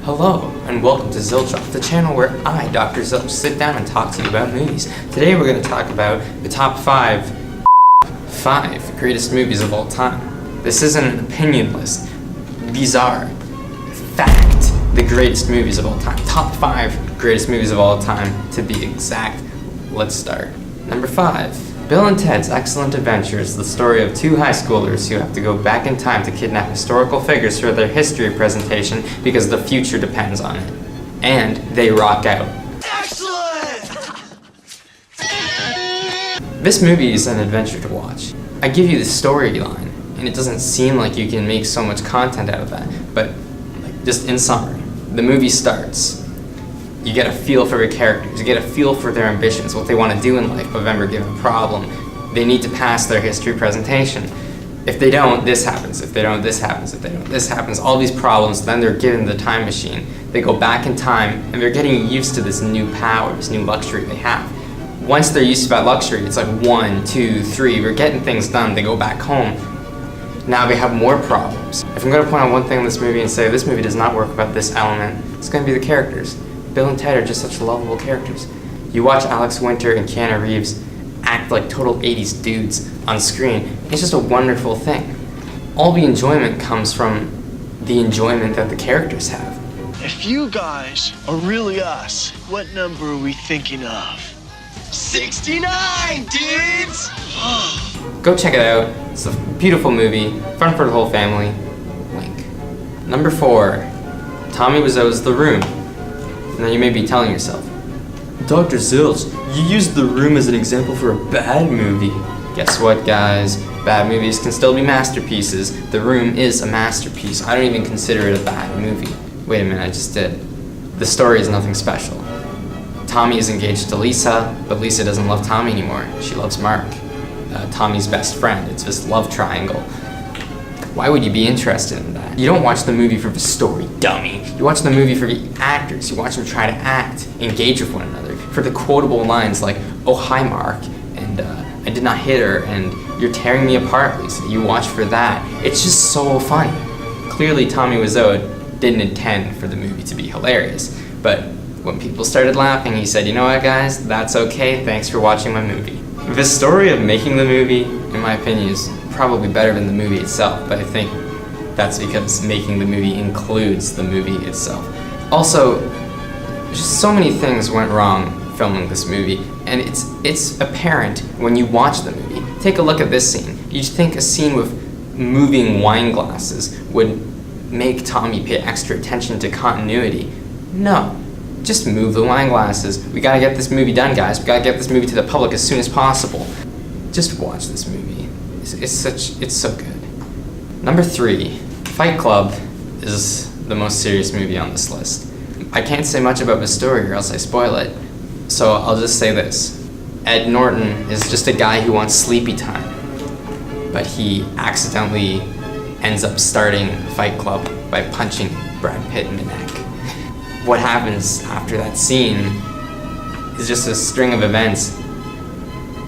Hello, and welcome to ZilchOff, the channel where I, Dr. Zilch, sit down and talk to you about movies. Today we're going to talk about the top five greatest movies of all time. This isn't an opinion list. These are, fact, the greatest movies of all time. Top 5 greatest movies of all time, to be exact. Let's start. Number 5. Bill and Ted's Excellent Adventures, the story of two high schoolers who have to go back in time to kidnap historical figures for their history presentation because the future depends on it. And they rock out. Excellent! This movie is an adventure to watch. I give you the storyline, and it doesn't seem like you can make so much content out of that, but just in summary, the movie starts. You get a feel for your characters, you get a feel for their ambitions, what they want to do in life, but if ever given a problem, they need to pass their history presentation. If they don't, this happens. If they don't, this happens. If they don't, this happens. All these problems, then they're given the time machine. They go back in time, and they're getting used to this new power, this new luxury they have. Once they're used to that luxury, it's like 1, 2, 3, we're getting things done, they go back home. Now they have more problems. If I'm going to point out one thing in this movie and say this movie does not work about this element, it's going to be the characters. Bill and Ted are just such lovable characters. You watch Alex Winter and Keanu Reeves act like total 80s dudes on screen. It's just a wonderful thing. All the enjoyment comes from the enjoyment that the characters have. If you guys are really us, what number are we thinking of? 69, dudes! Go check it out. It's a beautiful movie, fun for the whole family. Link. Number 4. Tommy Wiseau's The Room. Now you may be telling yourself, Dr. Zilch, you used The Room as an example for a bad movie. Guess what, guys? Bad movies can still be masterpieces. The Room is a masterpiece. I don't even consider it a bad movie. Wait a minute, I just did. The story is nothing special. Tommy is engaged to Lisa, but Lisa doesn't love Tommy anymore. She loves Mark, Tommy's best friend. It's this love triangle. Why would you be interested in that? You don't watch the movie for the story, dummy. You watch the movie for the actors. You watch them try to act, engage with one another. For the quotable lines like, oh, hi, Mark, and I did not hit her, and you're tearing me apart, Lisa. You watch for that. It's just so funny. Clearly, Tommy Wiseau didn't intend for the movie to be hilarious, but when people started laughing, he said, you know what, guys, that's okay. Thanks for watching my movie. The story of making the movie, in my opinion, is probably better than the movie itself, but I think that's because making the movie includes the movie itself. Also, just so many things went wrong filming this movie, and it's apparent when you watch the movie. Take a look at this scene. You'd think a scene with moving wine glasses would make Tommy pay extra attention to continuity. No. Just move the wine glasses. We gotta get this movie done, guys. We gotta get this movie to the public as soon as possible. Just watch this movie. It's so good. Number 3, Fight Club is the most serious movie on this list. I can't say much about the story or else I spoil it, so I'll just say this. Ed Norton is just a guy who wants sleepy time, but he accidentally ends up starting Fight Club by punching Brad Pitt in the neck. What happens after that scene is just a string of events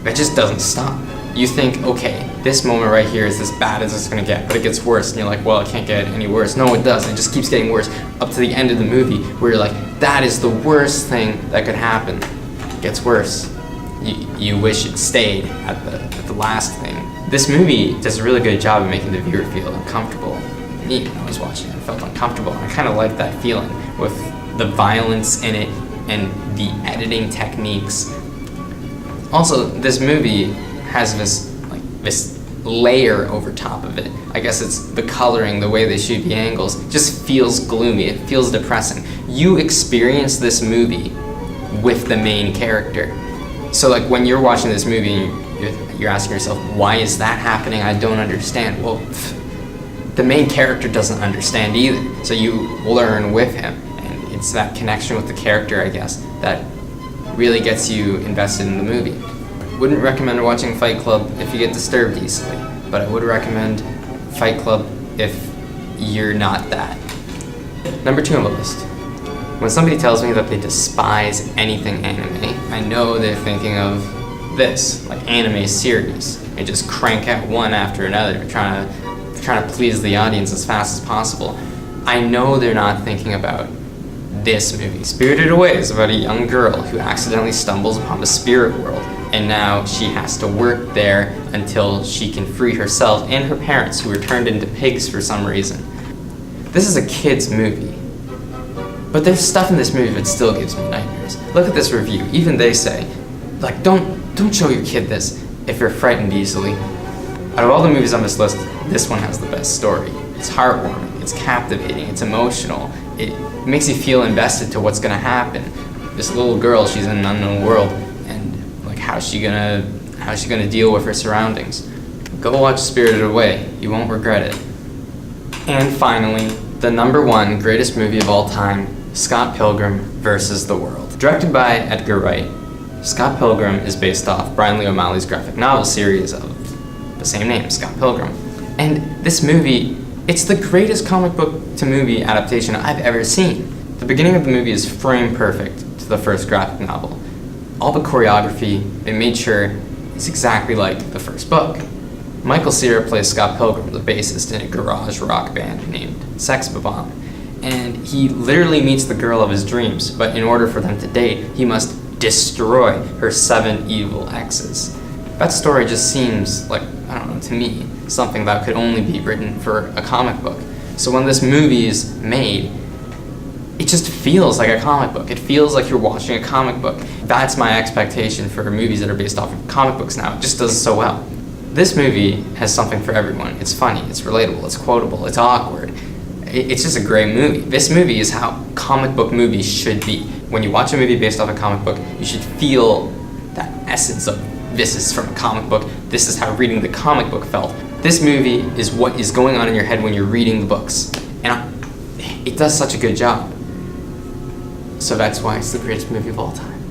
that just doesn't stop. You think, okay, this moment right here is as bad as it's gonna get, but it gets worse, and you're like, well, it can't get any worse. No, it does. It just keeps getting worse up to the end of the movie, where you're like, that is the worst thing that could happen. It gets worse. You wish it stayed at the last thing. This movie does a really good job of making the viewer feel uncomfortable. Me, when I was watching it, I felt uncomfortable. I kind of like that feeling with the violence in it and the editing techniques. Also, this movie has this layer over top of it. I guess it's the coloring, the way they shoot the angles, just feels gloomy, it feels depressing. You experience this movie with the main character. So like when you're watching this movie and you're asking yourself, why is that happening? I don't understand. Well, the main character doesn't understand either, so you learn with him. And it's that connection with the character, I guess, that really gets you invested in the movie. Wouldn't recommend watching Fight Club if you get disturbed easily, but I would recommend Fight Club if you're not that. Number 2 on the list. When somebody tells me that they despise anything anime, I know they're thinking of this, like anime series. They just crank out one after another. They're trying to please the audience as fast as possible. I know they're not thinking about this movie. Spirited Away is about a young girl who accidentally stumbles upon the spirit world, and now she has to work there until she can free herself and her parents, who were turned into pigs for some reason. This is a kid's movie, but there's stuff in this movie that still gives me nightmares. Look at this review. Even they say, like, don't show your kid this if you're frightened easily. Out of all the movies on this list, this one has the best story. It's heartwarming, it's captivating, it's emotional. It makes you feel invested to what's gonna happen. This little girl, she's in an unknown world, and like, how's she gonna deal with her surroundings? Go watch Spirited Away. You won't regret it. And finally, the #1 greatest movie of all time, Scott Pilgrim vs. the World. Directed by Edgar Wright, Scott Pilgrim is based off Brian Lee O'Malley's graphic novel series of the same name, Scott Pilgrim. And this movie, it's the greatest comic book to movie adaptation I've ever seen. The beginning of the movie is frame perfect to the first graphic novel. All the choreography, they made sure it's exactly like the first book. Michael Cera plays Scott Pilgrim, the bassist in a garage rock band named Sex Bomb. And he literally meets the girl of his dreams, but in order for them to date, he must destroy her 7 evil exes. That story just seems like, I don't know, to me, something that could only be written for a comic book. So when this movie is made, it just feels like a comic book. It feels like you're watching a comic book. That's my expectation for movies that are based off of comic books now. It just does so well. This movie has something for everyone. It's funny, it's relatable, it's quotable, it's awkward. It's just a great movie. This movie is how comic book movies should be. When you watch a movie based off a comic book, you should feel that essence of, this is from a comic book, this is how reading the comic book felt. This movie is what is going on in your head when you're reading the books. And it does such a good job. So that's why it's the greatest movie of all time.